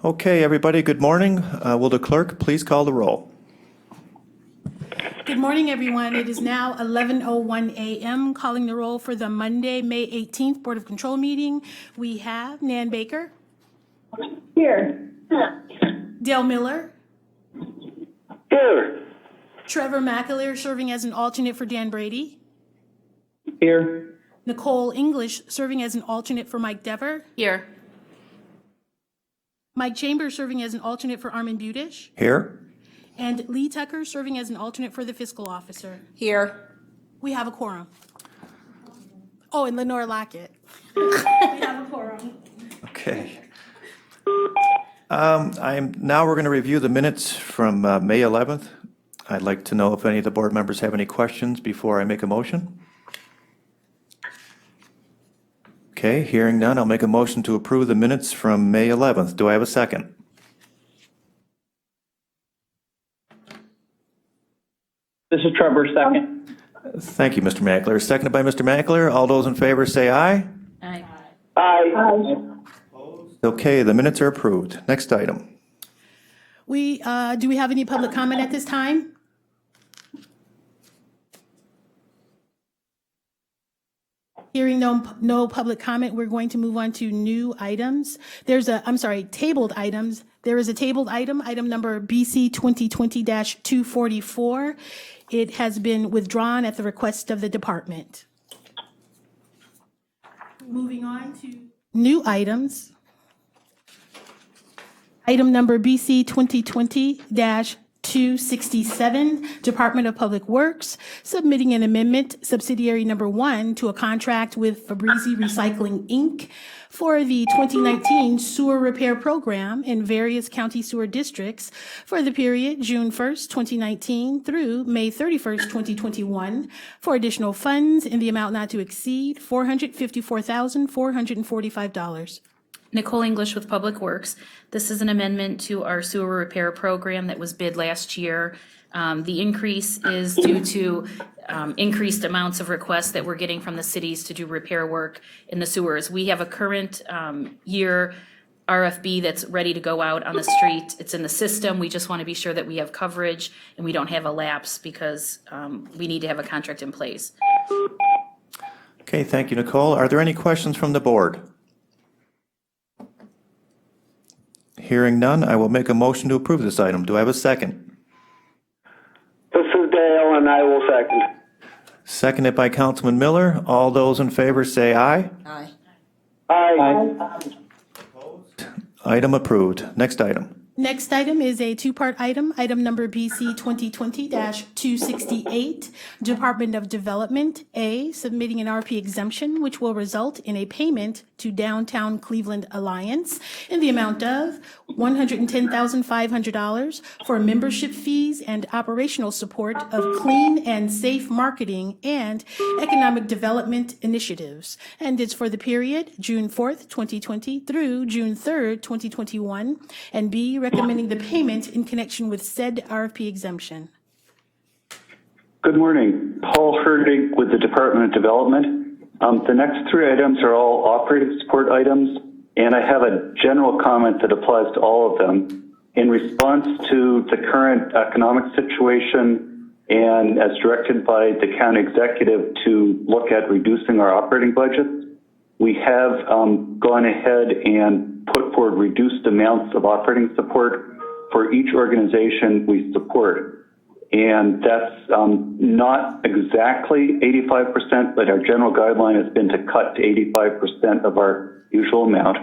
Okay, everybody, good morning. Will the clerk please call the roll? Good morning, everyone. It is now 11:01 a.m. Calling the roll for the Monday, May 18th Board of Control meeting. We have Nan Baker. Here. Dale Miller. Here. Trevor McAleer serving as an alternate for Dan Brady. Here. Nicole English serving as an alternate for Mike Dever. Here. Mike Chambers serving as an alternate for Armin Budish. Here. And Lee Tucker serving as an alternate for the fiscal officer. Here. We have a quorum. Oh, and Lenore Lockett. We have a quorum. Okay. Now we're going to review the minutes from May 11th. I'd like to know if any of the board members have any questions before I make a motion. Okay, hearing none, I'll make a motion to approve the minutes from May 11th. Do I have a second? This is Trevor, second. Thank you, Mr. Mackler. Seconded by Mr. Mackler. All those in favor say aye. Aye. Aye. Okay, the minutes are approved. Next item. Do we have any public comment at this time? Hearing no public comment, we're going to move on to new items. Tabled items. There is a tabled item number BC 2020-244. It has been withdrawn at the request of the department. Moving on to new items. Item number BC 2020-267, Department of Public Works, submitting an amendment, subsidiary number 1, to a contract with Fabrizi Recycling, Inc. for the 2019 sewer repair program in various county sewer districts for the period June 1st, 2019 through May 31st, 2021, for additional funds in the amount not to exceed $454,445. Nicole English with Public Works. This is an amendment to our sewer repair program that was bid last year. The increase is due to increased amounts of requests that we're getting from the cities to do repair work in the sewers. We have a current year RFB that's ready to go out on the street. It's in the system. We just want to be sure that we have coverage and we don't have a lapse because we need to have a contract in place. Okay, thank you, Nicole. Are there any questions from the board? Hearing none, I will make a motion to approve this item. Do I have a second? This is Dale, and I will second. Seconded by Councilman Miller. All those in favor say aye. Aye. Aye. Item approved. Next item. Next item is a two-part item, item number BC 2020-268, Department of Development, A, submitting an RP exemption, which will result in a payment to Downtown Cleveland Alliance in the amount of $110,500 for membership fees and operational support of clean and safe marketing and economic development initiatives. And it's for the period June 4th, 2020 through June 3rd, 2021, and B, recommending the payment in connection with said RFP exemption. Good morning. Paul Herdig with the Department of Development. The next three items are all operative support items, and I have a general comment that applies to all of them. In response to the current economic situation and as directed by the county executive to look at reducing our operating budgets, we have gone ahead and put forward reduced amounts of operating support for each organization we support. And that's not exactly 85%, but our general guideline has been to cut to 85% of our usual amount.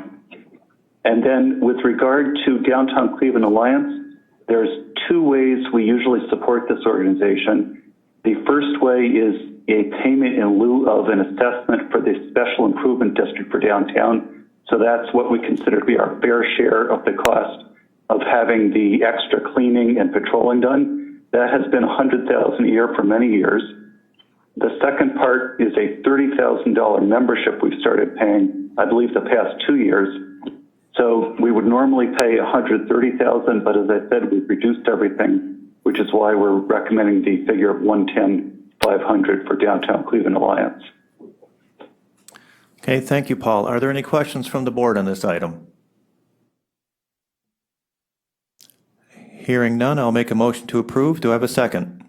And then with regard to Downtown Cleveland Alliance, there's two ways we usually support this organization. The first way is a payment in lieu of an assessment for the Special Improvement District for downtown. So that's what we consider to be our fair share of the cost of having the extra cleaning and patrolling done. That has been $100,000 a year for many years. The second part is a $30,000 membership we've started paying, I believe, the past 2 years. So we would normally pay $130,000, but as I said, we've reduced everything, which is why we're recommending the figure of $110,500 for Downtown Cleveland Alliance. Okay, thank you, Paul. Are there any questions from the board on this item? Hearing none, I'll make a motion to approve. Do I have a second?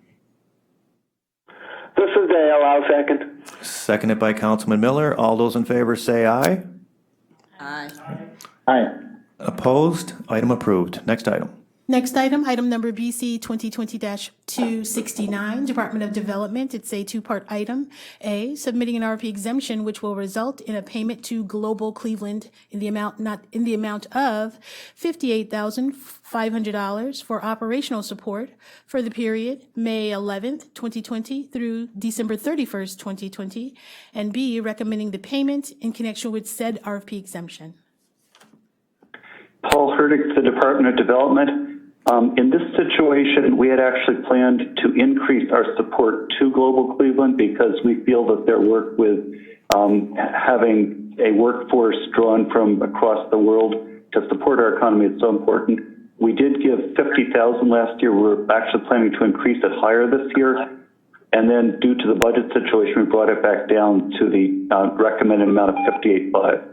This is Dale. I'll second. Seconded by Councilman Miller. All those in favor say aye. Aye. Aye. Opposed? Item approved. Next item. Next item, item number BC 2020-269, Department of Development. It's a two-part item. A, submitting an RFP exemption which will result in a payment to Global Cleveland in the amount of $58,500 for operational support for the period May 11th, 2020 through December 31st, 2020. And B, recommending the payment in connection with said RFP exemption. Paul Hurdick, the Department of Development. In this situation, we had actually planned to increase our support to Global Cleveland because we feel that their work with having a workforce drawn from across the world to support our economy is so important. We did give $50,000 last year. We're actually planning to increase it higher this year. And then due to the budget situation, we brought it back down to the recommended amount of $58,500.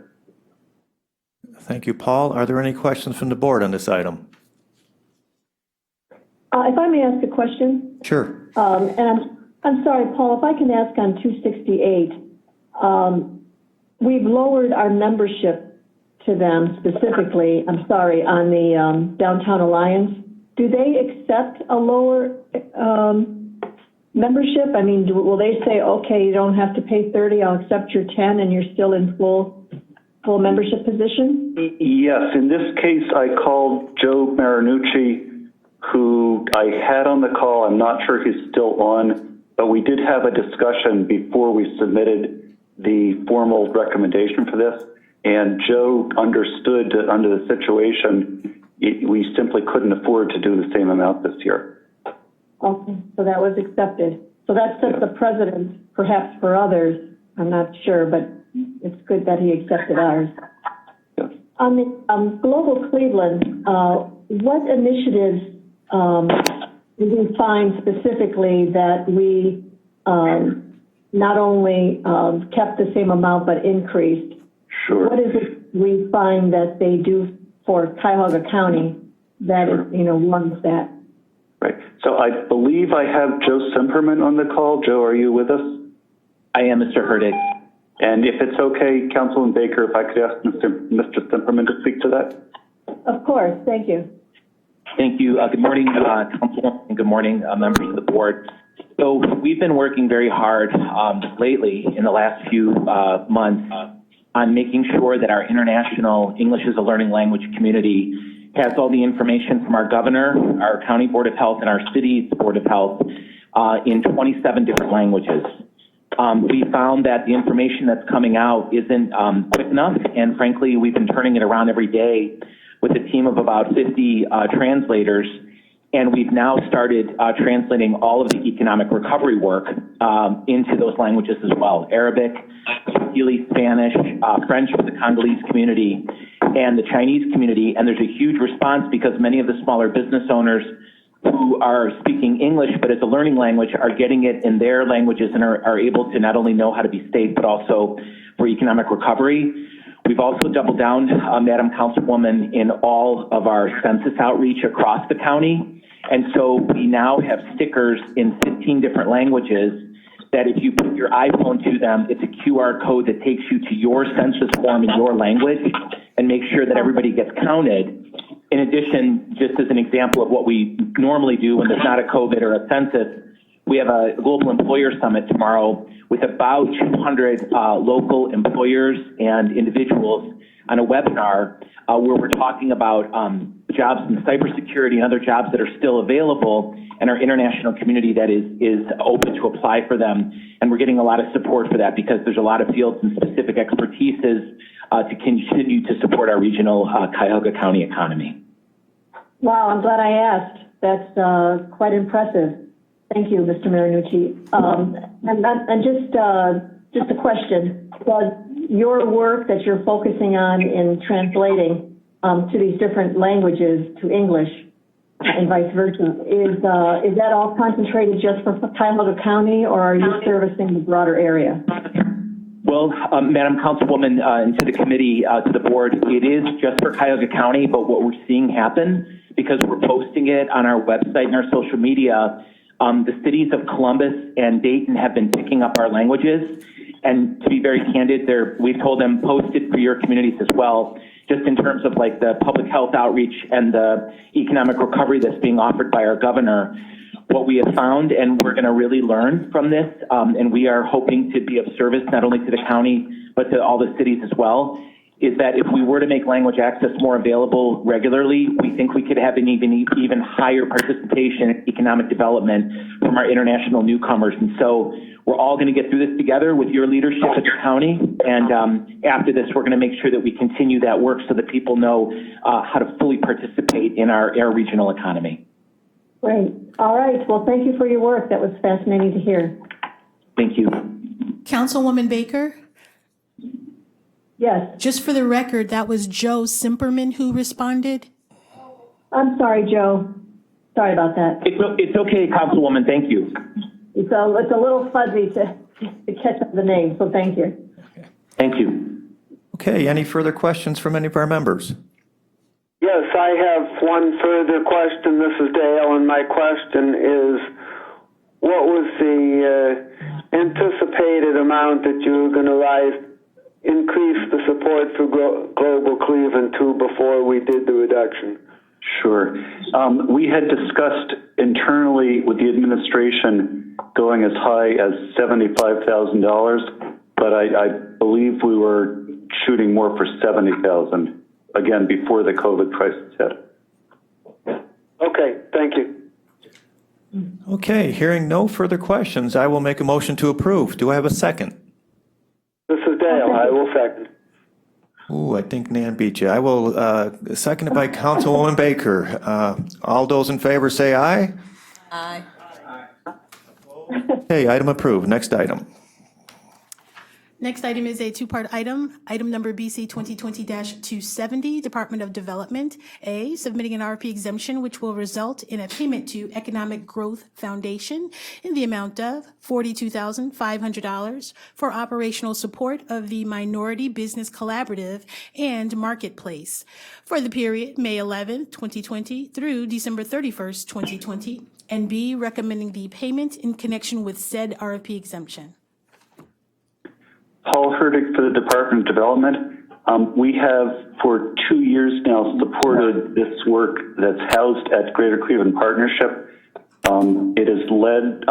Thank you, Paul. Are there any questions from the board on this item? If I may ask a question, Sure. and I'm sorry, Paul, if I can ask on 268, we've lowered our membership to them specifically, I'm sorry, on the Downtown Alliance. Do they accept a lower membership? I mean, will they say, okay, you don't have to pay 30, I'll accept your 10, and you're still in full membership position? Yes, in this case, I called Joe Marinucci, who I had on the call. I'm not sure he's still on, but we did have a discussion before we submitted the formal recommendation for this. And Joe understood that under the situation, we simply couldn't afford to do the same amount this year. Okay, so that was accepted. So that sets a precedent, perhaps for others. I'm not sure, but it's good that he accepted ours. Yes. On the Global Cleveland, what initiatives did we find specifically that we not only kept the same amount but increased? Sure. What is it we find that they do for Cuyahoga County that warrants that? Right. So I believe I have Joe Simperman on the call. Joe, are you with us? I am, Mr. Hurdick. And if it's okay, Councilman Baker, if I could ask Mr. Simperman to speak to that? Of course. Thank you. Thank you. Good morning, Council, and good morning, members of the board. So we've been working very hard lately in the last few months on making sure that our international English as a learning language community has all the information from our governor, our county board of health, and our city's board of health in 27 different languages. We found that the information that's coming out isn't quick enough, and frankly, we've been turning it around every day with a team of about 50 translators, and we've now started translating all of the economic recovery work into those languages as well: Arabic, Swahili, Spanish, French for the Congolese community, and the Chinese community. And there's a huge response because many of the smaller business owners who are speaking English but as a learning language are getting it in their languages and are able to not only know how to be safe but also for economic recovery. We've also doubled down, Madam Councilwoman, in all of our census outreach across the county. And so we now have stickers in 15 different languages that if you put your iPhone to them, it's a QR code that takes you to your census form in your language and makes sure that everybody gets counted. In addition, just as an example of what we normally do when there's not a COVID or a census, we have a global employer summit tomorrow with about 200 local employers and individuals on a webinar where we're talking about jobs in cybersecurity and other jobs that are still available and our international community that is open to apply for them. And we're getting a lot of support for that because there's a lot of fields and specific expertises to continue to support our regional Cuyahoga County economy. Wow, I'm glad I asked. That's quite impressive. Thank you, Mr. Marinucci. And just a question. Does your work that you're focusing on in translating to these different languages to English and vice versa, is that all concentrated just for Cuyahoga County, or are you servicing the broader area? Well, Madam Councilwoman, and to the committee, to the board, it is just for Cuyahoga County, but what we're seeing happen, because we're posting it on our website and our social media. The cities of Columbus and Dayton have been picking up our languages. And to be very candid, we've told them post it for your communities as well, just in terms of like the public health outreach and the economic recovery that's being offered by our governor. What we have found, and we're going to really learn from this, and we are hoping to be of service not only to the county, but to all the cities as well, is that if we were to make language access more available regularly, we think we could have an even higher participation in economic development from our international newcomers. And so we're all going to get through this together with your leadership at the county. And after this, we're going to make sure that we continue that work so that people know how to fully participate in our regional economy. Great. All right. Well, thank you for your work. That was fascinating to hear. Thank you. Councilwoman Baker, Yes. just for the record, that was Joe Simperman who responded. I'm sorry, Joe. Sorry about that. It's okay, Councilwoman. Thank you. It's a little fuzzy to catch up the name, so thank you. Thank you. Okay, any further questions from any of our members? Yes, I have one further question. This is Dale, and my question is, what was the anticipated amount that you were going to increase the support for Global Cleveland to before we did the reduction? Sure. We had discussed internally with the administration going as high as $75,000, but I believe we were shooting more for $70,000, again, before the COVID crisis hit. Okay, thank you. Okay, hearing no further questions, I will make a motion to approve. Do I have a second? This is Dale. I will second. Ooh, I think Nan beat you. I will, seconded by Councilwoman Baker. All those in favor say aye. Aye. Okay, item approved. Next item. Next item is a two-part item. Item number BC 2020-270, Department of Development. A, submitting an RFP exemption which will result in a payment to Economic Growth Foundation in the amount of $42,500 for operational support of the Minority Business Collaborative and Marketplace for the period May 11, 2020 through December 31st, 2020. And B, recommending the payment in connection with said RFP exemption. Paul Hurdig for the Department of Development. We have for 2 years now supported this work that's housed at Greater Cleveland Partnership. It is led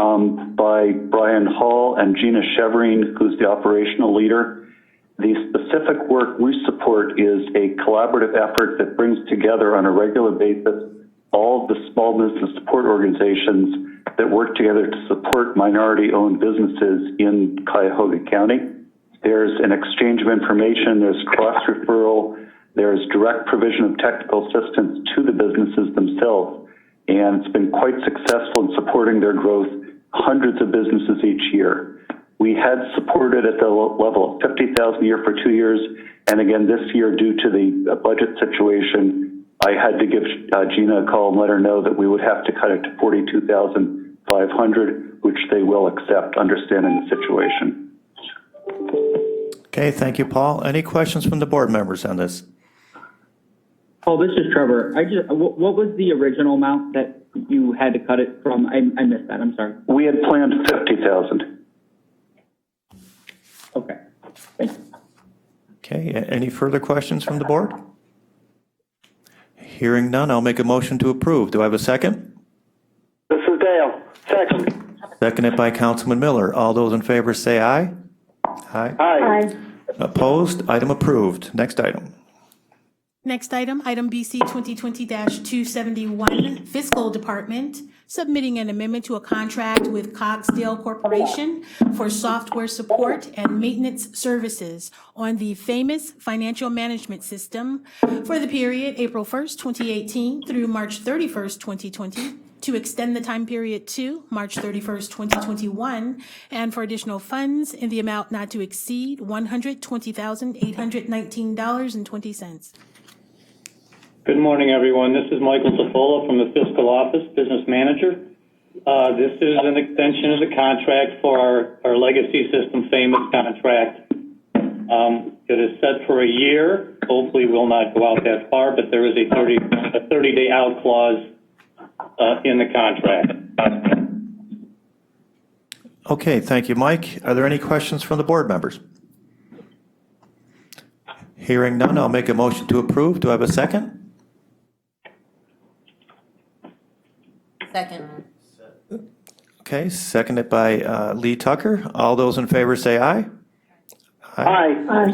by Brian Hall and Gina Cheverine, who's the operational leader. The specific work we support is a collaborative effort that brings together on a regular basis all of the small business support organizations that work together to support minority-owned businesses in Cuyahoga County. There's an exchange of information, there's cross-referral, there's direct provision of technical assistance to the businesses themselves, and it's been quite successful in supporting their growth, hundreds of businesses each year. We had supported at the level of $50,000 a year for 2 years, and again this year, due to the budget situation, I had to give Gina a call and let her know that we would have to cut it to $42,500, which they will accept, understanding the situation. Okay, thank you, Paul. Any questions from the board members on this? Paul, this is Trevor. What was the original amount that you had to cut it from? I missed that. I'm sorry. We had planned $50,000. Okay. Thank you. Okay, any further questions from the board? Hearing none, I'll make a motion to approve. Do I have a second? This is Dale. Second. Seconded by Councilman Miller. All those in favor say aye. Aye. Aye. Opposed? Item approved. Next item. Next item, item BC 2020-271, Fiscal Department, submitting an amendment to a contract with Cogsdale Corporation for software support and maintenance services on the famous financial management system for the period April 1st, 2018 through March 31st, 2020, to extend the time period to March 31st, 2021, and for additional funds in the amount not to exceed $120,819.20. Good morning, everyone. This is Michael Zafola from the Fiscal Office, Business Manager. This is an extension of the contract for our legacy system, famous contract. It is set for a year. hopefully will not go out that far, but there is a 30-day out clause in the contract. Okay, thank you, Mike. Are there any questions from the board members? Hearing none, I'll make a motion to approve. Do I have a second? Second. Okay, seconded by Lee Tucker. All those in favor say aye. Aye.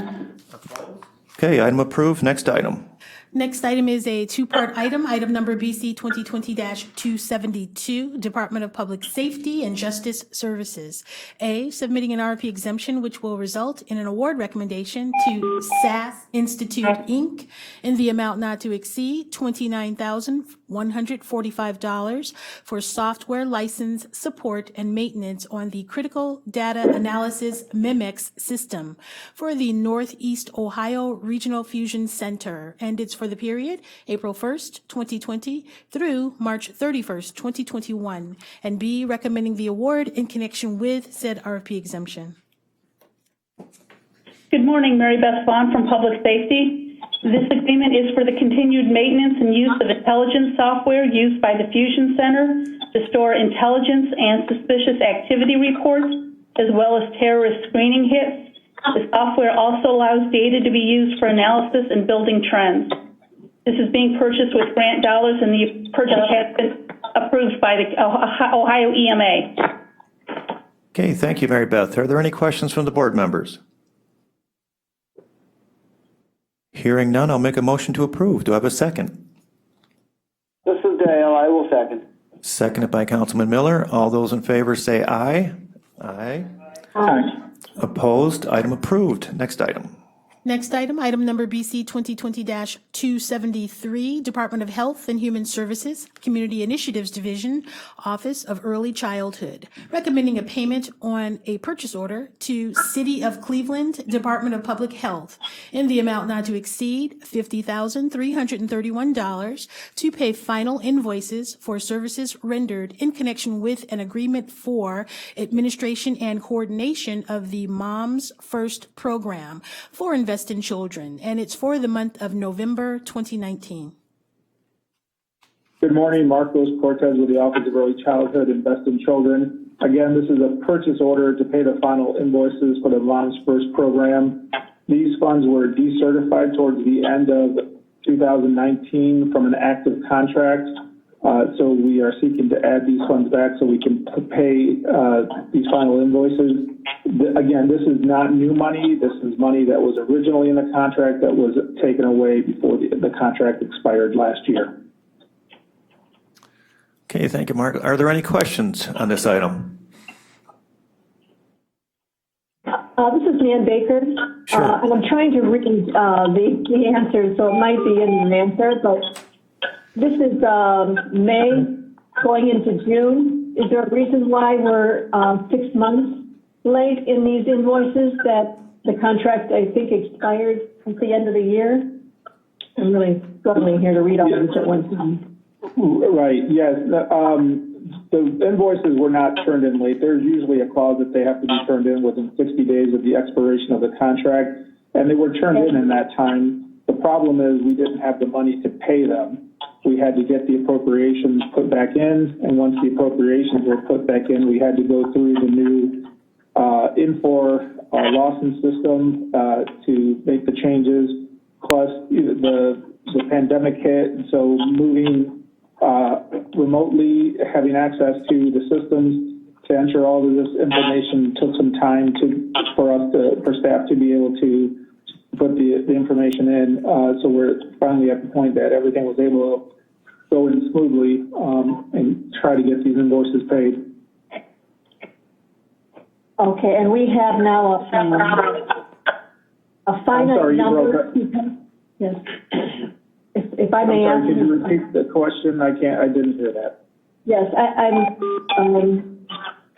Okay, item approved. Next item. Next item is a two-part item, item number BC 2020-272, Department of Public Safety and Justice Services. A, submitting an RFP exemption which will result in an award recommendation to SAS Institute, Inc. in the amount not to exceed $29,145 for software license support and maintenance on the Critical Data Analysis MIMEX system for the Northeast Ohio Regional Fusion Center, and it's for the period April 1st, 2020 through March 31st, 2021, and B, recommending the award in connection with said RFP exemption. Good morning, Mary Beth Vaughn from Public Safety. This agreement is for the continued maintenance and use of intelligence software used by the Fusion Center to store intelligence and suspicious activity reports, as well as terrorist screening hits. The software also allows data to be used for analysis and building trends. This is being purchased with grant dollars, and the purchase has been approved by the Ohio EMA. Okay, thank you, Mary Beth. Are there any questions from the board members? Hearing none, I'll make a motion to approve. Do I have a second? This is Dale. I will second. Seconded by Councilman Miller. All those in favor say aye. Aye. Aye. Opposed? Item approved. Next item. Next item, item number BC 2020-273, Department of Health and Human Services, Community Initiatives Division, Office of Early Childhood, recommending a payment on a purchase order to City of Cleveland Department of Public Health in the amount not to exceed $50,331 to pay final invoices for services rendered in connection with an agreement for administration and coordination of the Moms First program for Invest in Children, and it's for the month of November 2019. Good morning, Marcos Cortez with the Office of Early Childhood, Invest in Children. Again, this is a purchase order to pay the final invoices for the Moms First program. These funds were decertified towards the end of 2019 from an active contract. So we are seeking to add these funds back so we can pay these final invoices. Again, this is not new money. This is money that was originally in the contract that was taken away before the contract expired last year. Okay, thank you, Mark. Are there any questions on this item? This is Nan Baker, Sure. and I'm trying to read the answer, so it might be in your answer, but this is May going into June. Is there a reason why we're 6 months late in these invoices that the contract, I think, expired at the end of the year? I'm really struggling here to read all this at one time. Right, yes. The invoices were not turned in late. There's usually a clause that they have to be turned in within 60 days of the expiration of the contract, and they were turned in that time. The problem is we didn't have the money to pay them. We had to get the appropriations put back in, and once the appropriations were put back in, we had to go through the new Infor Lawson system to make the changes, plus the pandemic hit, so moving remotely, having access to the systems to enter all of this information took some time for staff to be able to put the information in. So we're finally at the point that everything was able to go in smoothly and try to get these invoices paid. Okay, and we have now a finite number. Yes. If I may ask. Can you repeat the question? I didn't hear that. Yes, I'm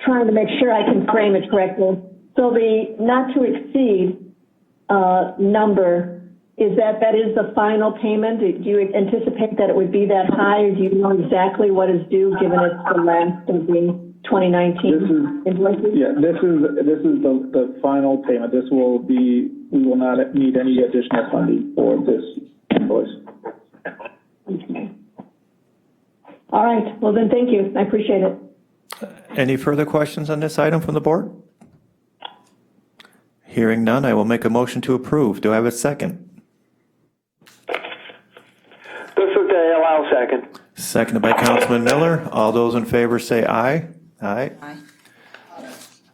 trying to make sure I can frame it correctly. So the not to exceed number, is that is the final payment? Do you anticipate that it would be that high, or do you know exactly what is due given it's the last of the 2019 invoices? Yeah, this is the final payment. This will be we will not need any additional funding for this invoice. Okay. All right. Well, then, thank you. I appreciate it. Any further questions on this item from the board? Hearing none, I will make a motion to approve. Do I have a second? This is Dale. I'll second. Seconded by Councilman Miller. All those in favor say aye. Aye. Aye.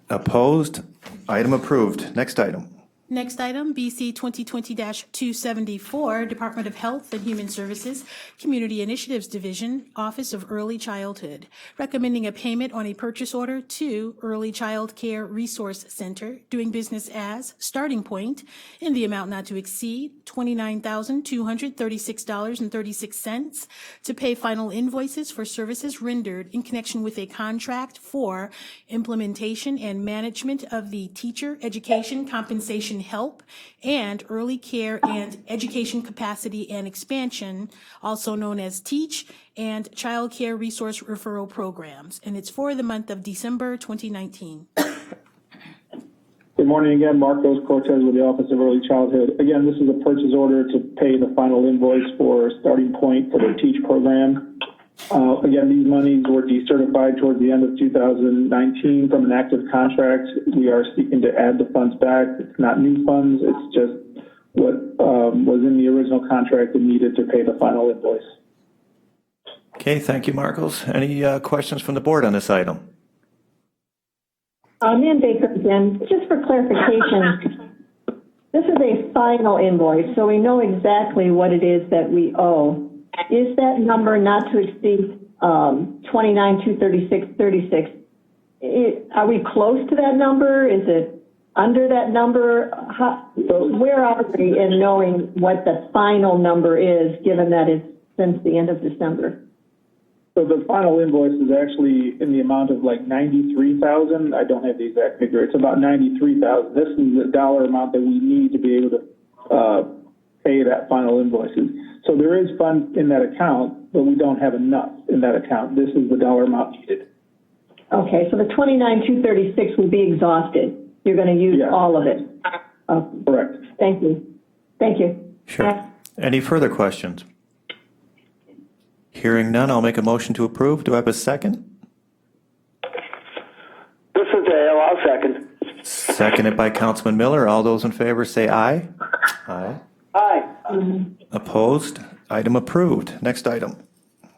Opposed? Item approved. Next item. Next item, BC 2020-274, Department of Health and Human Services, Community Initiatives Division, Office of Early Childhood, recommending a payment on a purchase order to Early Child Care Resource Center, doing business as Starting Point, in the amount not to exceed $29,236.36, to pay final invoices for services rendered in connection with a contract for implementation and management of the Teacher Education Compensation Help and Early Care and Education Capacity and Expansion, also known as TEACH, and Child Care Resource Referral Programs. And it's for the month of December 2019. Good morning again, Marcos Cortez with the Office of Early Childhood. Again, this is a purchase order to pay the final invoice for Starting Point for the TEACH program. Again, these monies were decertified towards the end of 2019 from an active contract. We are seeking to add the funds back. It's not new funds. It's just what was in the original contract and needed to pay the final invoice. Okay, thank you, Marcos. Any questions from the board on this item? Nan Baker again, just for clarification, this is a final invoice, so we know exactly what it is that we owe. Is that number not to exceed $29,236.36? Are we close to that number? Is it under that number? Where are we in knowing what the final number is, given that it's since the end of December? So the final invoice is actually in the amount of like $93,000. I don't have the exact figure. It's about $93,000. This is the dollar amount that we need to be able to pay that final invoices. So there is funds in that account, but we don't have enough in that account. This is the dollar amount needed. Okay, so the $29,236 will be exhausted. You're going to use all of it. Correct. Thank you. Thank you. Sure. Any further questions? Hearing none, I'll make a motion to approve. Do I have a second? This is Dale. I'll second. Seconded by Councilman Miller. All those in favor say aye. Aye. Aye. Opposed? Item approved. Next item.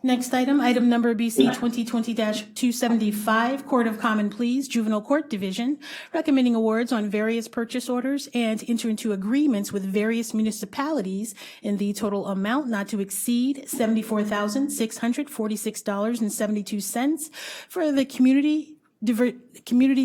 Next item, item number BC 2020-275, Court of Common Pleas, Juvenile Court Division, recommending awards on various purchase orders and enter into agreements with various municipalities in the total amount not to exceed $74,646.72 for the Community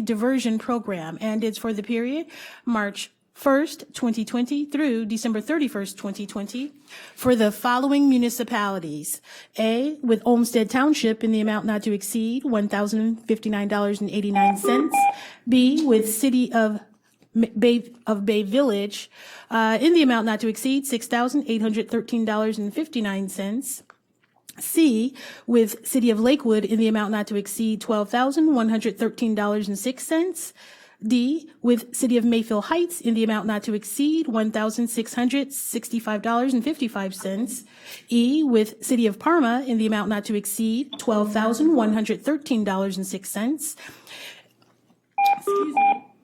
Diversion Program, and it's for the period March 1st, 2020 through December 31st, 2020 for the following municipalities. A, with Olmsted Township in the amount not to exceed $1,059.89. B, with City of Bay Village in the amount not to exceed $6,813.59. C, with City of Lakewood in the amount not to exceed $12,113.06. D, with City of Mayfield Heights in the amount not to exceed $1,665.55. E, with City of Parma in the amount not to exceed $12,113.06.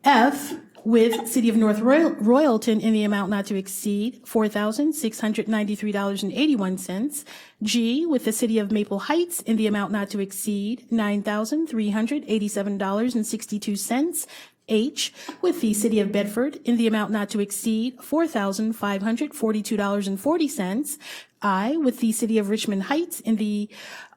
F, with City of North Royalton in the amount not to exceed $4,693.81. G, with the City of Maple Heights in the amount not to exceed $9,387.62. H, with the City of Bedford in the amount not to exceed $4,542.40. I, with the City of Richmond Heights in the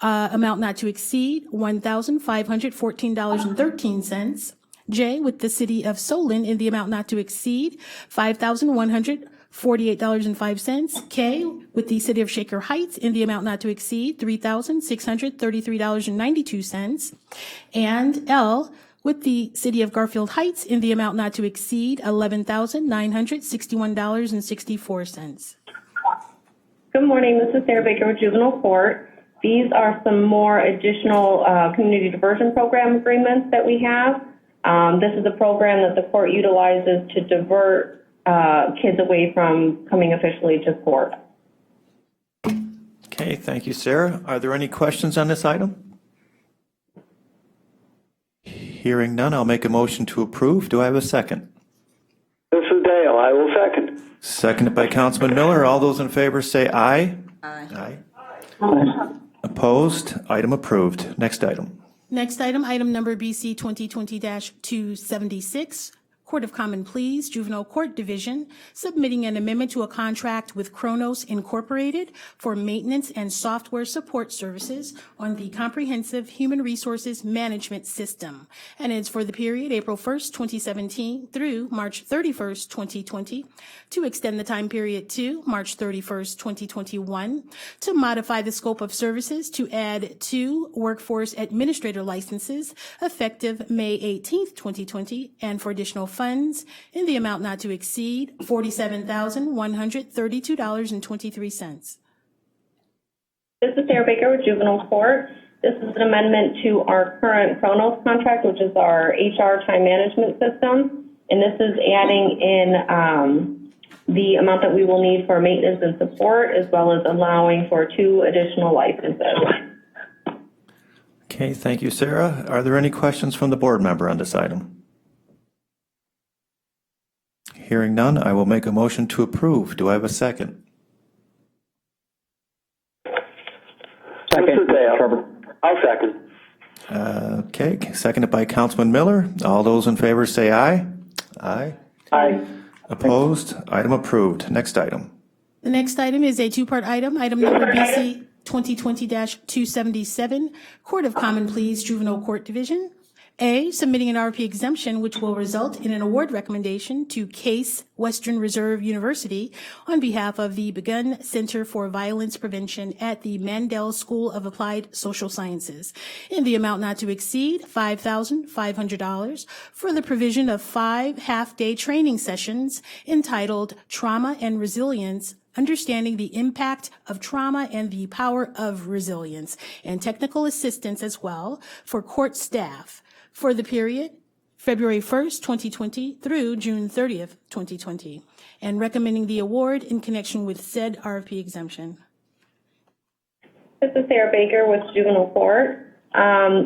amount not to exceed $1,514.13. J, with the City of Solon in the amount not to exceed $5,148.05. K, with the City of Shaker Heights in the amount not to exceed $3,633.92. And L, with the City of Garfield Heights in the amount not to exceed $11,961.64. Good morning. This is Sarah Baker with Juvenile Court. These are some more additional community diversion program agreements that we have. This is a program that the court utilizes to divert kids away from coming officially to court. Okay, thank you, Sarah. Are there any questions on this item? Hearing none, I'll make a motion to approve. Do I have a second? This is Dale. I will second. Seconded by Councilman Miller. All those in favor say aye. Aye. Aye. Opposed? Item approved. Next item. Next item, item number BC 2020-276, Court of Common Pleas, Juvenile Court Division, submitting an amendment to a contract with Cronos Incorporated for maintenance and software support services on the Comprehensive Human Resources Management System. And it's for the period April 1st, 2017 through March 31st, 2020, to extend the time period to March 31st, 2021, to modify the scope of services to add 2 workforce administrator licenses effective May 18th, 2020, and for additional funds in the amount not to exceed $47,132.23. This is Sarah Baker with Juvenile Court. This is an amendment to our current Cronos contract, which is our HR time management system. And this is adding in the amount that we will need for maintenance and support, as well as allowing for 2 additional licenses. Okay, thank you, Sarah. Are there any questions from the board member on this item? Hearing none, I will make a motion to approve. Do I have a second? This is Dale. I'll second. Okay, seconded by Councilman Miller. All those in favor say aye. Aye. Aye. Opposed? Item approved. Next item. The next item is a 2-part item, item number BC 2020-277, Court of Common Pleas, Juvenile Court Division. A, submitting an RP exemption, which will result in an award recommendation to Case Western Reserve University on behalf of the Begun Center for Violence Prevention at the Mandel School of Applied Social Sciences in the amount not to exceed $5,500 for the provision of 5 half-day training sessions entitled Trauma and Resilience, Understanding the Impact of Trauma and the Power of Resilience, and technical assistance as well for court staff for the period February 1st, 2020 through June 30th, 2020, and recommending the award in connection with said RFP exemption. This is Sarah Baker with Juvenile Court.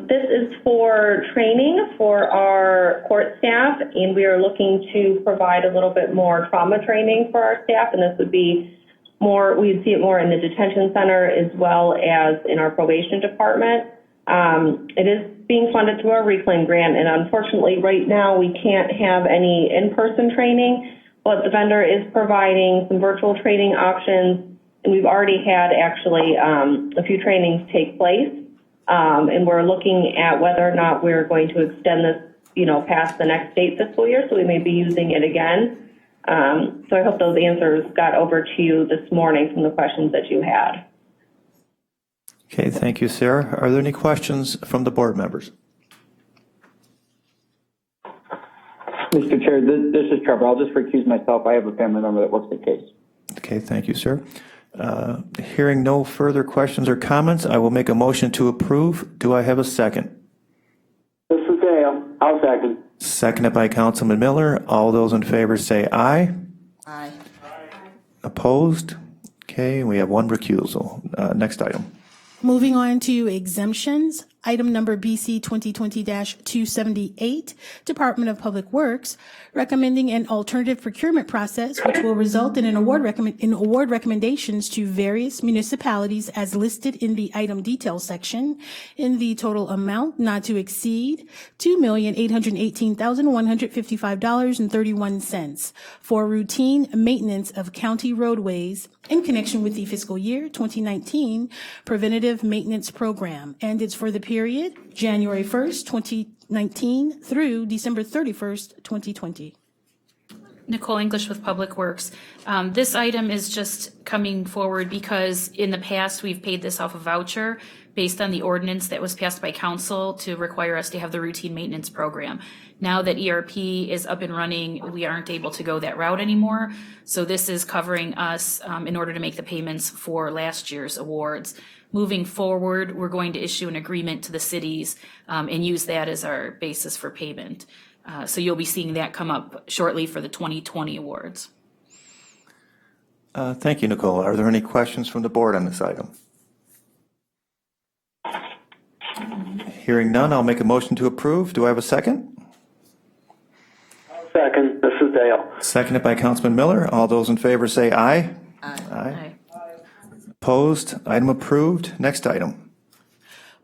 This is for training for our court staff, and we are looking to provide a little bit more trauma training for our staff, and this would be more, we'd see it more in the detention center as well as in our probation department. It is being funded through our Reclaim grant, and unfortunately right now we can't have any in-person training, but the vendor is providing some virtual training options, and we've already had actually a few trainings take place, and we're looking at whether or not we're going to extend this, past the next state fiscal year, so we may be using it again. So I hope those answers got over to you this morning from the questions that you had. Okay, thank you, Sarah. Are there any questions from the board members? Mr. Chair, this is Trevor. I'll just recuse myself. I have a family member that works the case. Okay, thank you, sir. Hearing no further questions or comments, I will make a motion to approve. Do I have a second? This is Dale. I'll second. Seconded by Councilman Miller. All those in favor say aye. Aye. Opposed? Okay, we have 1 recusal. Next item. Moving on to exemptions, item number BC 2020-278, Department of Public Works, recommending an alternative procurement process which will result in an award recommendations to various municipalities as listed in the item details section in the total amount not to exceed $2,818,155.31 for routine maintenance of county roadways in connection with the fiscal year 2019 preventative maintenance program, and it's for the period January 1st, 2019 through December 31st, 2020. Nicole English with Public Works. This item is just coming forward because in the past we've paid this off a voucher based on the ordinance that was passed by council to require us to have the routine maintenance program. Now that ERP is up and running, we aren't able to go that route anymore. So this is covering us in order to make the payments for last year's awards. Moving forward, we're going to issue an agreement to the cities and use that as our basis for payment. So you'll be seeing that come up shortly for the 2020 awards. Thank you, Nicole. Are there any questions from the board on this item? Hearing none, I'll make a motion to approve. Do I have a second? Second, this is Dale. Seconded by Councilman Miller. All those in favor say aye. Aye. Opposed? Item approved. Next item.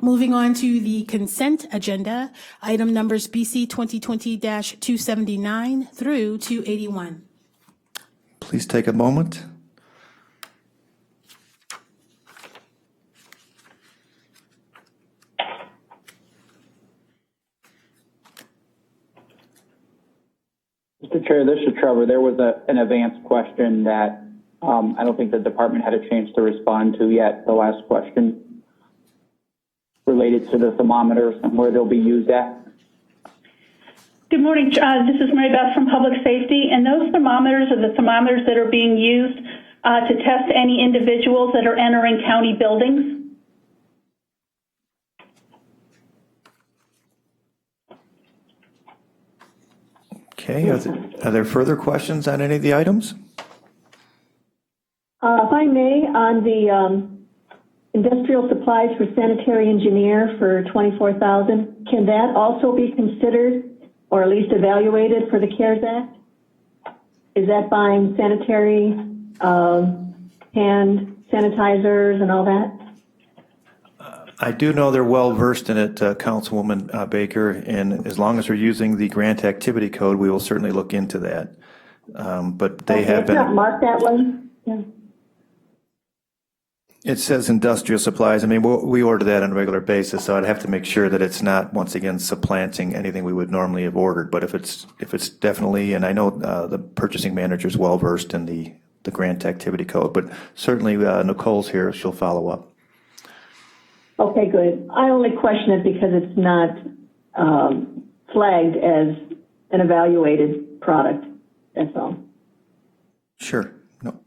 Moving on to the consent agenda, item numbers BC 2020-279 through 281. Please take a moment. Mr. Chair, this is Trevor. There was an advanced question that I don't think the department had a chance to respond to yet. The last question related to the thermometers and where they'll be used at. Good morning. This is Mary Beth from Public Safety, and those thermometers are the thermometers that are being used to test any individuals that are entering county buildings. Okay, are there further questions on any of the items? If I may, on the industrial supplies for sanitary engineer for $24,000, can that also be considered or at least evaluated for the CARES Act? Is that buying sanitary hand sanitizers and all that? I do know they're well versed in it, Councilwoman Baker, and as long as we're using the grant activity code, we will certainly look into that. But they have been. It's not marked that way? Yeah. It says industrial supplies. I mean, we order that on a regular basis, so I'd have to make sure that it's not, once again, supplanting anything we would normally have ordered. But if it's definitely, and I know the purchasing manager is well versed in the grant activity code, but certainly Nicole's here, she'll follow up. Okay, good. I only question it because it's not flagged as an evaluated product. That's all. Sure. No.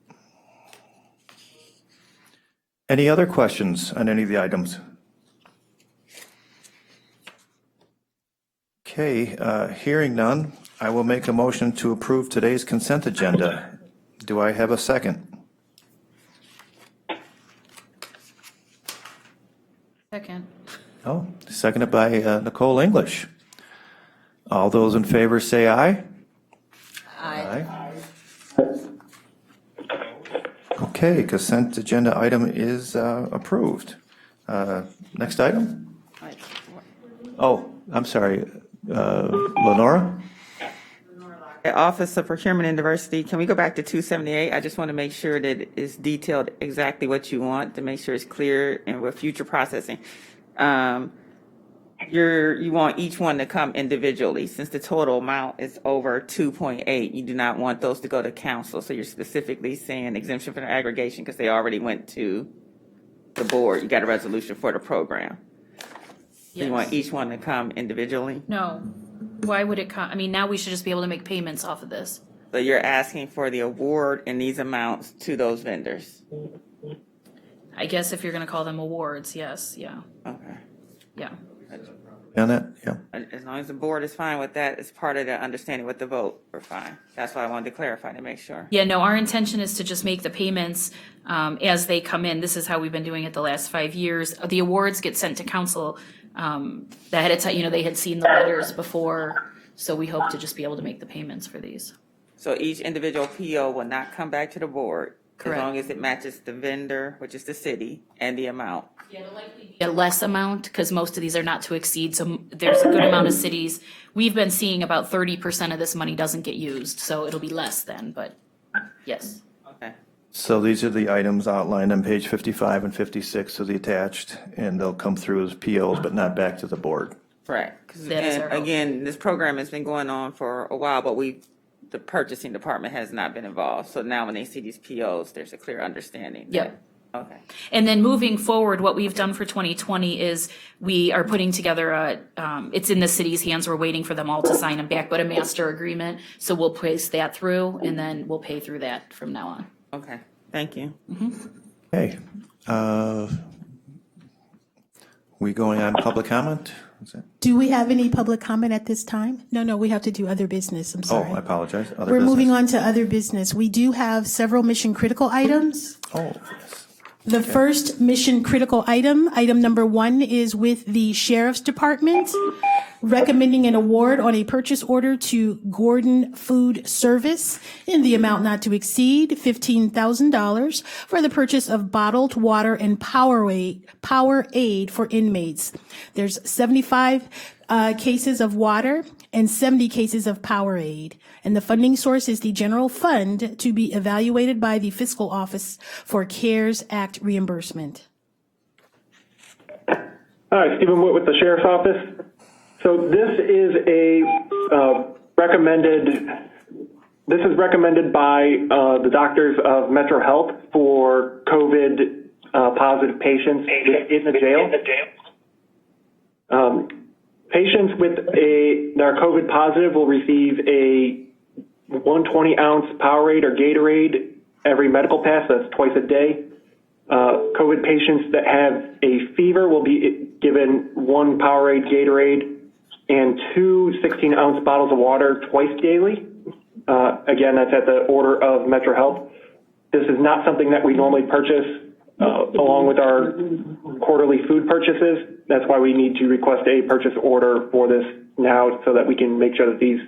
Any other questions on any of the items? Okay, hearing none, I will make a motion to approve today's consent agenda. Do I have a second? Second. Oh, seconded by Nicole English. All those in favor say aye. Aye. Okay, consent agenda item is approved. Next item? Oh, I'm sorry. Lenora? Office of Procurement and Diversity, can we go back to 278? I just want to make sure that it's detailed exactly what you want, to make sure it's clear and with future processing. You want each one to come individually. Since the total amount is over 2.8, you do not want those to go to council. So you're specifically saying exemption from aggregation because they already went to the board. You got a resolution for the program. Yes. You want each one to come individually? No. Why would it come? I mean, now we should just be able to make payments off of this. So you're asking for the award in these amounts to those vendors? I guess if you're going to call them awards, yes, yeah. Okay. Yeah. On that? Yeah. As long as the board is fine with that, it's part of the understanding with the vote, we're fine. That's why I wanted to clarify to make sure. Yeah, no, our intention is to just make the payments as they come in. This is how we've been doing it the last 5 years. The awards get sent to council ahead of time. You know, they had seen the letters before, so we hope to just be able to make the payments for these. So each individual PO will not come back to the board? Correct. As long as it matches the vendor, which is the city, and the amount? Yeah, it'll likely be a less amount because most of these are not to exceed. So there's a good amount of cities. We've been seeing about 30% of this money doesn't get used, so it'll be less then, but yes. Okay. So these are the items outlined on page 55 and 56 of the attached, and they'll come through as POs, but not back to the board. Correct. That is our hope. Again, this program has been going on for a while, but the purchasing department has not been involved. So now when they see these POs, there's a clear understanding. Yep. Okay. And then moving forward, what we've done for 2020 is we are putting together it's in the city's hands. We're waiting for them all to sign them back, but a master agreement. So we'll place that through and then we'll pay through that from now on. Okay. Thank you. Okay. We going on public comment? Is that- Do we have any public comment at this time? No, we have to do other business. I'm Oh, sorry. I apologize. Other We're business? moving on to other business. We do have several mission critical items. Oh, yes. The first mission critical item number 1, is with the Sheriff's Department, recommending an award on a purchase order to Gordon Food Service in the amount not to exceed $15,000 for the purchase of bottled water and Powerade for inmates. There's 75 cases of water and 70 cases of Powerade. And the funding source is the general fund to be evaluated by the Fiscal Office for CARES Act reimbursement. Hi, Stephen Witt with the Sheriff's Office. So this is recommended by the doctors of Metro Health for COVID positive patients in the jail. Patients that are COVID positive will receive a 120-ounce Powerade or Gatorade every medical pass. That's twice a day. COVID patients that have a fever will be given 1 Powerade Gatorade and 2 16-ounce bottles of water twice daily. Again, that's at the order of Metro Health. This is not something that we normally purchase along with our quarterly food purchases. That's why we need to request a purchase order for this now so that we can make sure that these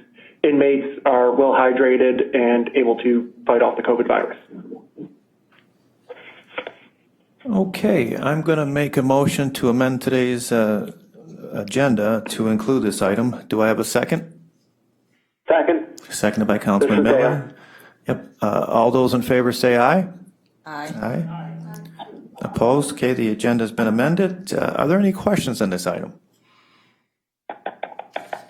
inmates are well hydrated and able to fight off the COVID virus. Okay, I'm going to make a motion to amend today's agenda to include this item. Do I have a second? Second. Seconded by Councilman This is Miller. Yep. All those in favor say aye. Aye. Aye. Opposed? Okay, the agenda's been amended. Are there any questions on this item?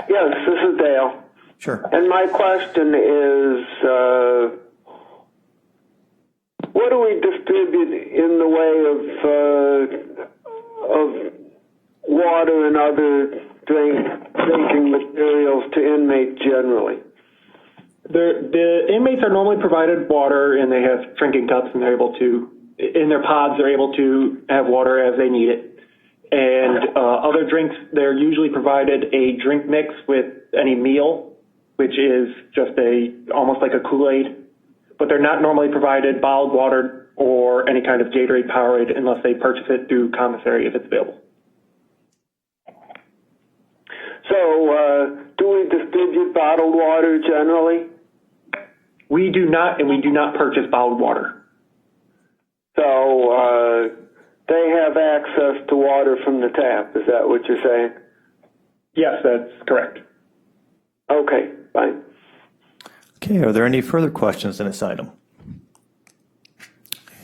Yes, this is Dale. Sure. And my question is, what do we distribute in the way of water and other drinking materials to inmates generally? The inmates are normally provided water, and they have drinking cups, and they're able to, in their pods, they're able to have water as they need it. And other drinks, they're usually provided a drink mix with any meal, which is just almost like a Kool-Aid. But they're not normally provided bottled water or any kind of Gatorade, Powerade unless they purchase it through commissary if it's available. So, do we distribute bottled water generally? We do not, and we do not purchase bottled water. So, they have access to water from the tap, is that what you're saying? Yes, that's correct. Okay, fine. Okay, are there any further questions on this item?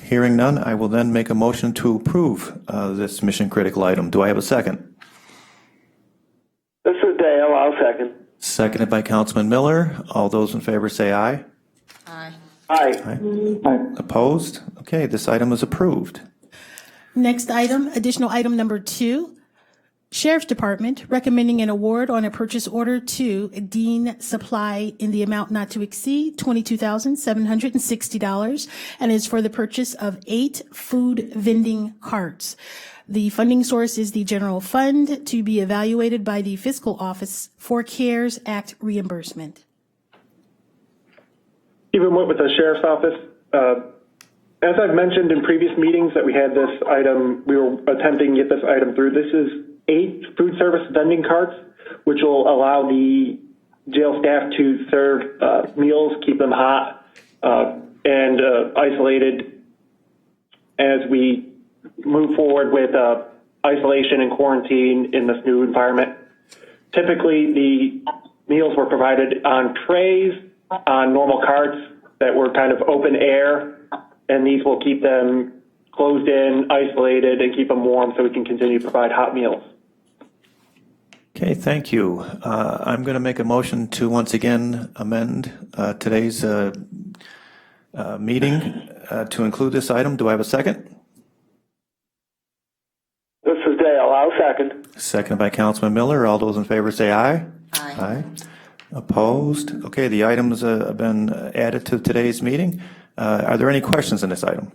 Hearing none, I will then make a motion to approve this mission critical item. Do I have a second? This is Dale, I'll second. Seconded by Councilman Miller. All those in favor say aye. Aye. Aye. Aye. Opposed? Okay, this item is approved. Next item, additional item number 2, Sheriff's Department recommending an award on a purchase order to Dean Supply in the amount not to exceed $22,760 and is for the purchase of 8 food vending carts. The funding source is the general fund to be evaluated by the Fiscal Office for CARES Act reimbursement. Stephen Witt with the Sheriff's Office. As I've mentioned in previous meetings that we had this item, we were attempting to get this item through. This is 8 food service vending carts, which will allow the jail staff to serve meals, keep them hot and isolated as we move forward with isolation and quarantine in this new environment. Typically, the meals were provided on trays, on normal carts that were kind of open air, and these will keep them closed in, isolated, and keep them warm so we can continue to provide hot meals. Okay, thank you. I'm going to make a motion to once again amend today's meeting to include this item. Do I have a second? This is Dale, I'll second. Seconded by Councilman Miller. All those in favor say aye. Aye. Aye. Opposed? Okay, the items have been added to today's meeting. Are there any questions on this item?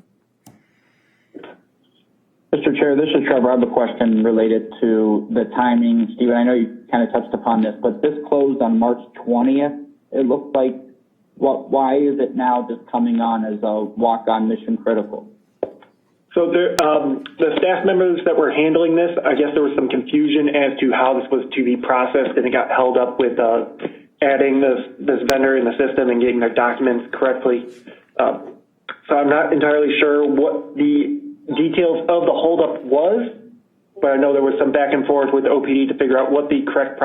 Mr. Chair, Chair, this is Trevor. I have a question related to the timing. Stephen, I know you kind of touched upon this, but this closed on March 20th. It looks like, why is it now just coming on as a walk-on mission critical? So the staff members that were handling this, I guess there was some confusion as to how this was to be processed, and it got held up with adding this vendor in the system and getting their documents correctly. So I'm not entirely sure what the details of the holdup was, but I know there was some back and forth with OPD to figure out what the correct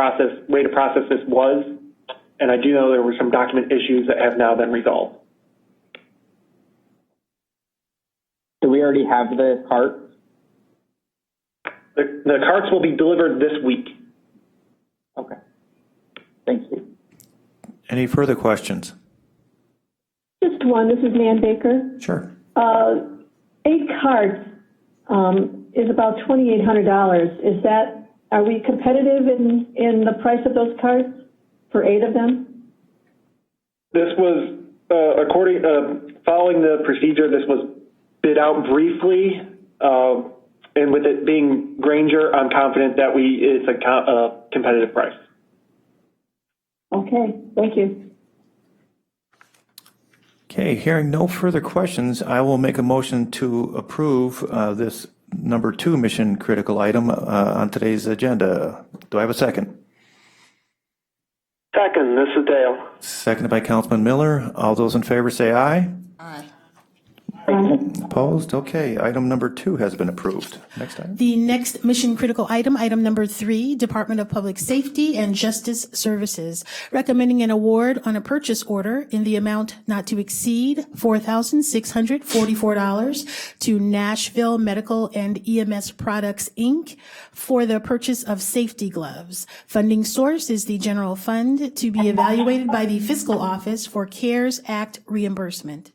way to process this was, and I do know there were some document issues that have now been resolved. Do we already have the carts? The carts will be delivered this week. Okay. Thanks, Steve. Any further questions? Just one. This is Nan Baker. Sure. 8 carts is about $2,800. Are we competitive in the price of those carts for 8 of them? This was following the procedure. This was bid out briefly, and with it being Granger, I'm confident that it's a competitive price. Okay, thank you. Okay, hearing no further questions, I will make a motion to approve this number 2 mission critical item on today's agenda. Do I have a second? Second, this is Dale. Seconded by Councilman Miller. All those in favor say aye. Aye. Opposed? Okay, item number 2 has been approved. Next item. The next mission critical item, item number 3, Department of Public Safety and Justice Services, recommending an award on a purchase order in the amount not to exceed $4,644 to Nashville Medical and EMS Products, Inc. for the purchase of safety gloves. Funding source is the general fund to be evaluated by the Fiscal Office for CARES Act reimbursement.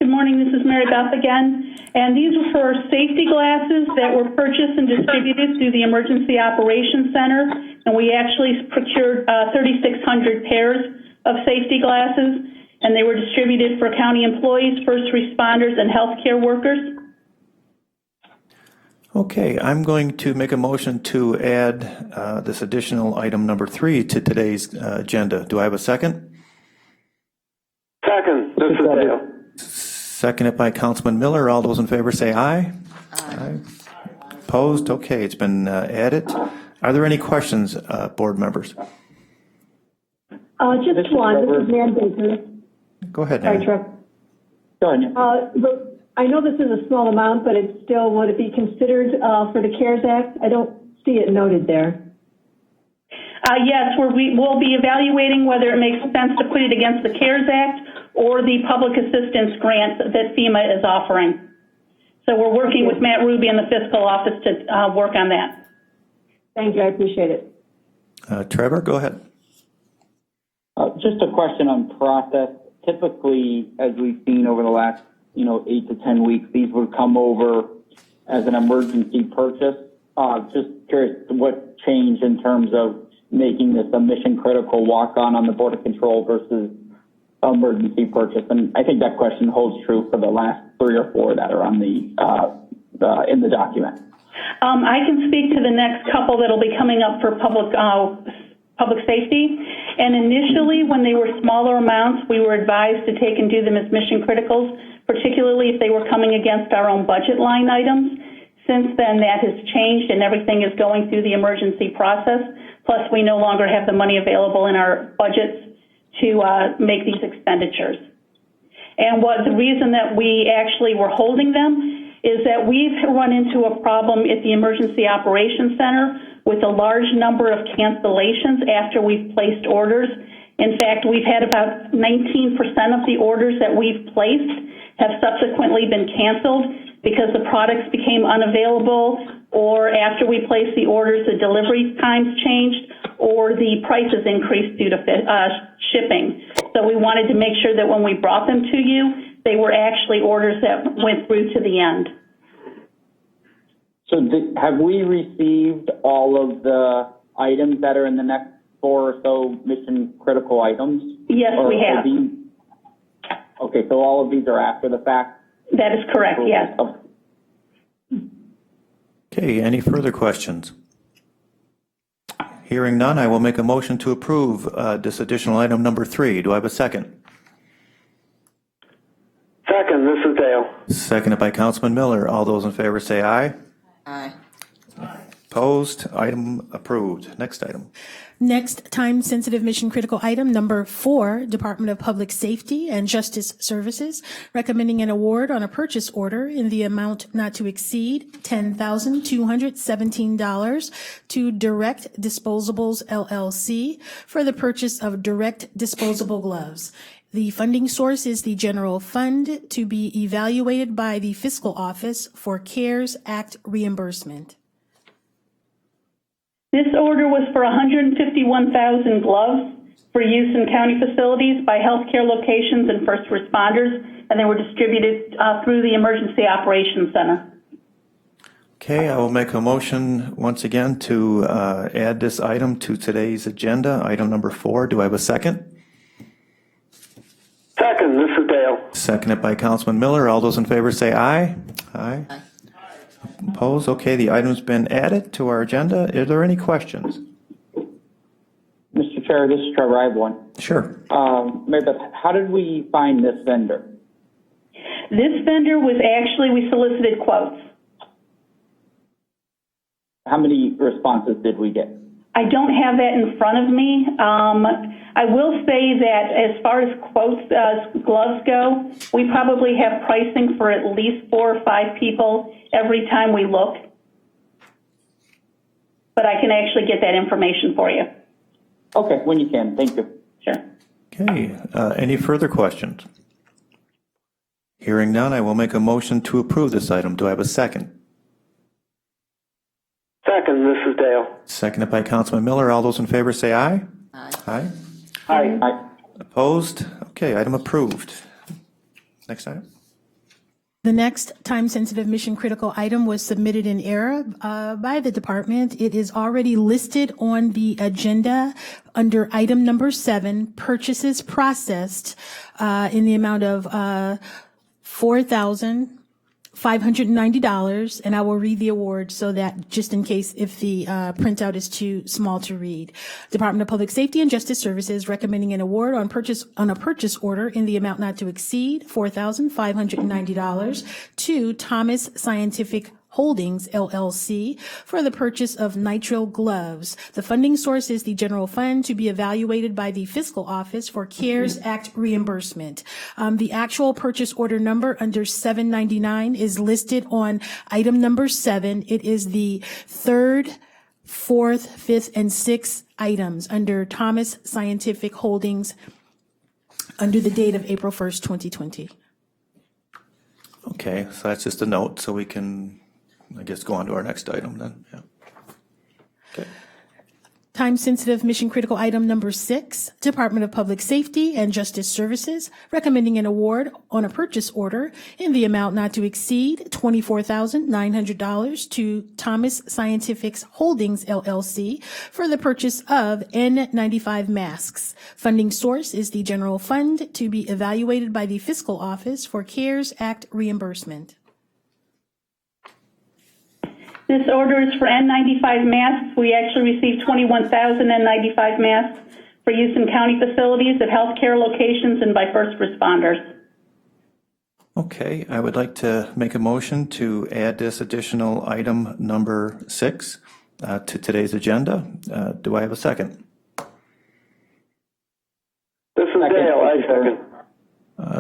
Good morning, this is Mary Beth again, and these are for safety glasses that were purchased and distributed through the Emergency Operations Center, and we actually procured 3,600 pairs of safety glasses, and they were distributed for county employees, first responders, and healthcare workers. Okay, I'm going to make a motion to add this additional item number 3 to today's agenda. Do I have a second? Second, this is Dale. Seconded by Councilman Miller. All those in favor say aye. Aye. Opposed? Okay, it's been added. Are there any questions, board members? Just one. This is Nan Baker. Go ahead, Sorry, Nan. Trevor. Go ahead. I know this is a small amount, but it still, would it be considered for the CARES Act? I don't see it noted there. Yes, we'll be evaluating whether it makes sense to put it against the CARES Act or the public assistance grant that FEMA is offering. So we're working with Matt Ruby in the Fiscal Office to work on that. Thank you, I appreciate it. Trevor, go ahead. Just a question on process. Typically, as we've seen over the last 8 to 10 weeks, these would come over as an emergency purchase. Just curious what changed in terms of making this a mission critical walk-on the Border Control versus emergency purchase. And I think that question holds true for the last 3 or 4 that are on in the document. I can speak to the next couple that'll be coming up for public safety. And initially, when they were smaller amounts, we were advised to take and do them as mission criticals, particularly if they were coming against our own budget line items. Since then, that has changed and everything is going through the emergency process. Plus, we no longer have the money available in our budgets to make these expenditures. And the reason that we actually were holding them is that we've run into a problem at the Emergency Operations Center with a large number of cancellations after we've placed orders. In fact, we've had about 19% of the orders that we've placed have subsequently been canceled because the products became unavailable, or after we placed the orders, the delivery times changed, or the prices increased due to shipping. So we wanted to make sure that when we brought them to you, they were actually orders that went through to the end. So have we received all of the items that are in the next 4 or so mission critical items? Yes, we have. Okay, so all of these are after the fact? That is correct, yes. Okay, any further questions? Hearing none, I will make a motion to approve this additional item number 3. Do I have a second? Second, this is Dale. Seconded by Councilman Miller. All those in favor say aye. Aye. Opposed? Item approved. Next item. Next, time-sensitive mission-critical item number 4, Department of Public Safety and Justice Services, recommending an award on a purchase order in the amount not to exceed $10,217 to Direct Disposables LLC for the purchase of direct disposable gloves. The funding source is the general fund to be evaluated by the Fiscal Office for CARES Act reimbursement. This order was for 151,000 gloves for use in county facilities by healthcare locations and first responders, and they were distributed through the Emergency Operations Center. Okay, I will make a motion once again to add this item to today's agenda, item number 4. Do I have a second? Second, this is Dale. Seconded by Councilman Miller. All those in favor say aye. Aye. Opposed? Okay, the item's been added to our agenda. Are there any questions? Mr. Chair, this is Trevor. I have one. Sure. Mary Beth, how did we find this vendor? This vendor was actually, we solicited quotes. How many responses did we get? I don't have that in front of me. I will say that as far as quotes, gloves go, we probably have pricing for at least 4 or 5 people every time we look. But I can actually get that information for you. Okay, when you can. Thank you. Sure. Okay, any further questions? Hearing none, I will make a motion to approve this item. Do I have a second? Second, this is Dale. Seconded by Councilman Miller. All those in favor say aye. Aye. Aye. Aye. Opposed? Okay, item approved. Next item. The next time-sensitive mission-critical item was submitted in error by the department. It is already listed on the agenda under item number 7, purchases processed in the amount of $4,590, and I will read the award so that just in case if the printout is too small to read. Department of Public Safety and Justice Services recommending an award on a purchase order in the amount not to exceed $4,590 to Thomas Scientific Holdings, LLC, for the purchase of nitrile gloves. The funding source is the general fund to be evaluated by the Fiscal Office for CARES Act reimbursement. The actual purchase order number under 799 is listed on item number 7. It is the 3rd, 4th, 5th, and 6th items under Thomas Scientific Holdings under the date of April 1st, 2020. Okay, so that's just a note, so we can, I guess, go on to our next item then. Yeah. Okay. Time-sensitive mission-critical item number 6, Department of Public Safety and Justice Services recommending an award on a purchase order in the amount not to exceed $24,900 to Thomas Scientific Holdings, LLC, for the purchase of N95 masks. Funding source is the general fund to be evaluated by the Fiscal Office for CARES Act reimbursement. This order is for N95 masks. We actually received 21,000 N95 masks for use in county facilities, at healthcare locations, and by first responders. Okay, I would like to make a motion to add this additional item number 6 to today's agenda. Do I have a second? This is Dale. I second.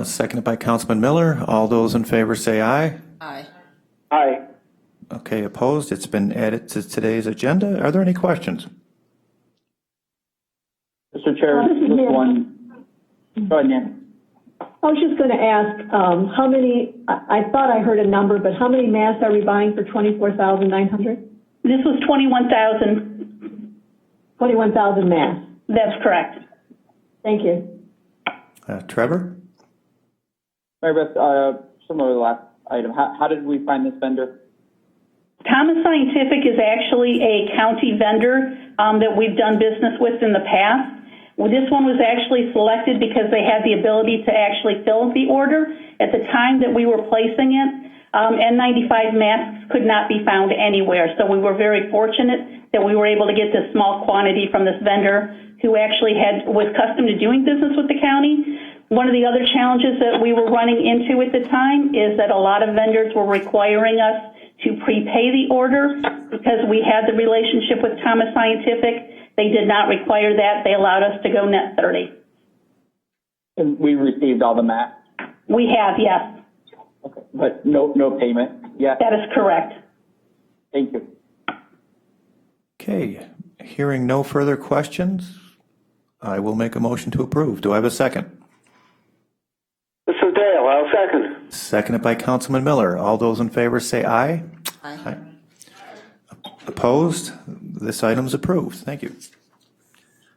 Seconded by Councilman Miller. All those in favor say aye. Aye. Aye. Okay, opposed? It's been added to today's agenda. Are there any questions? Mr. Chair, This is this Nan. one. Go ahead, Nan. I was just going to ask, how many, I thought I heard a number, but how many masks are we buying for $24,900? This was 21,000. 21,000 masks. That's correct. Thank you. Trevor? Mary Beth, similar to the last item, how did we find this vendor? Thomas Scientific is actually a county vendor that we've done business with in the past. Well, this one was actually selected because they had the ability to actually fill the order, At the time that we were placing it, N95 masks could not be found anywhere. So we were very fortunate that we were able to get this small quantity from this vendor who actually was accustomed to doing business with the county. One of the other challenges that we were running into at the time is that a lot of vendors were requiring us to prepay the order because we had the relationship with Thomas Scientific. They did not require that. They allowed us to go net 30. And we received all the masks? We have, yes. Okay, but no payment yet? That is correct. Thank you. Okay, hearing no further questions, I will make a motion to approve. Do I have a second? This is Dale. I'll second. Seconded by Councilman Miller. All those in favor say aye. Aye. Opposed? This item is approved. Thank you.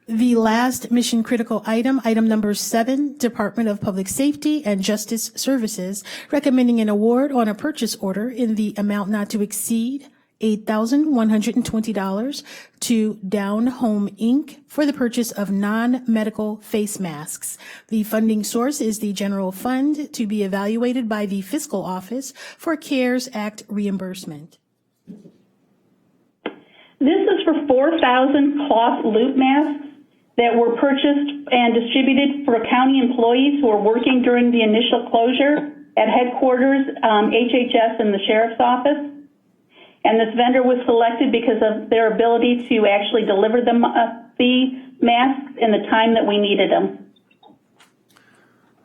The last mission critical item, item number 7, Department of Public Safety and Justice Services, recommending an award on a purchase order in the amount not to exceed $8,120 to Down Home Inc. for the purchase of non-medical face masks. The funding source is the general fund to be evaluated by the Fiscal Office for CARES Act reimbursement. This is for 4,000 cloth loop masks that were purchased and distributed for county employees who are working during the initial closure at headquarters, HHS, and the Sheriff's Office. And this vendor was selected because of their ability to actually deliver the masks in the time that we needed them.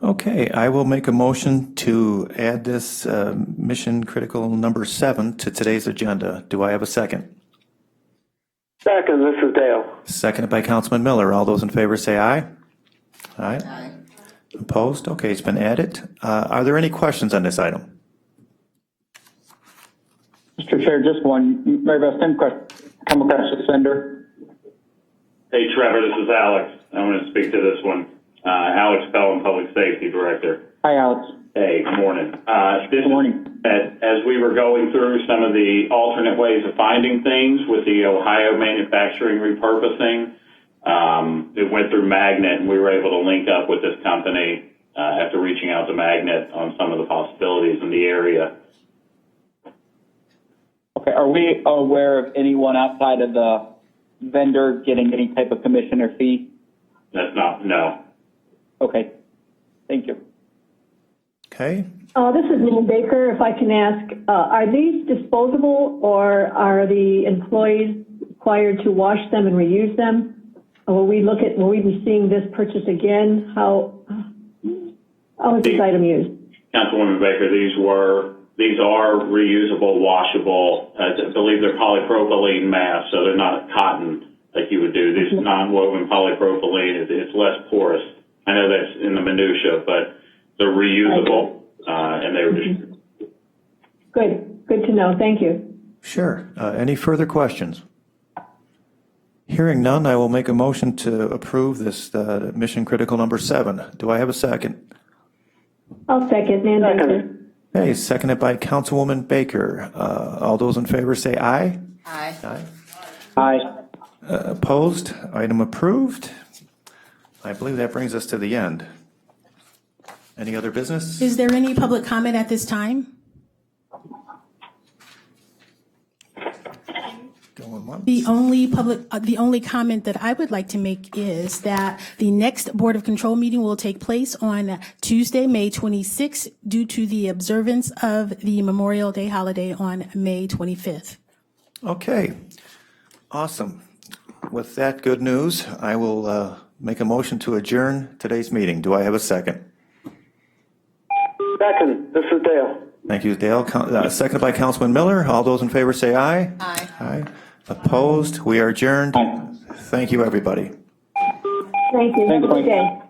Okay, I will make a motion to add this mission critical number 7 to today's agenda. Do I have a second? Second, this is Dale. Seconded by Councilman Miller. All those in favor say aye. Aye. Opposed? Okay, it's been added. Are there any questions on this item? Mr. Chair, just one. Mary Beth, same question. Come across this vendor. Hey, Trevor, this is Alex. I'm going to speak to this one. Alex Pellin, Public Safety Director. Hi, Alex. Hey, good morning. Good morning. As we were going through some of the alternate ways of finding things with the Ohio manufacturing repurposing, it went through Magnet, and we were able to link up with this company after reaching out to Magnet on some of the possibilities in the area. Okay, are we aware of anyone outside of the vendor getting any type of commission or fee? That's not, no. Okay, thank you. Okay. This is Nan Baker. If I can ask, are these disposable or are the employees required to wash them and reuse them? Or will we be seeing this purchase again? How is this item used? Councilwoman Baker, these are reusable, washable. I believe they're polypropylene masks, so they're not cotton like you would do. This is non-woven polypropylene. It's less porous. I know that's in the minutia, but they're reusable, and they were distributed. Good to know. Thank you. Sure. Any further questions? Hearing none, I will make a motion to approve this mission critical number 7. Do I have a second? I'll second. Nan Baker. Okay, seconded by Councilwoman Baker. All those in favor say aye. Aye. Aye. Aye. Opposed? Item approved. I believe that brings us to the end. Any other business? Is there any public comment at this time? Going once. The only comment that I would like to make is that the next Board of Control meeting will take place on Tuesday, May 26th, due to the observance of the Memorial Day holiday on May 25th. Okay, awesome. With that good news, I will make a motion to adjourn today's meeting. Do I have a second? Second, this is Dale. Thank you, Dale. Seconded by Councilman Miller. All those in favor say aye. Aye. Aye. Opposed? We are adjourned. Thank you, everybody. Thank you. Have a good day.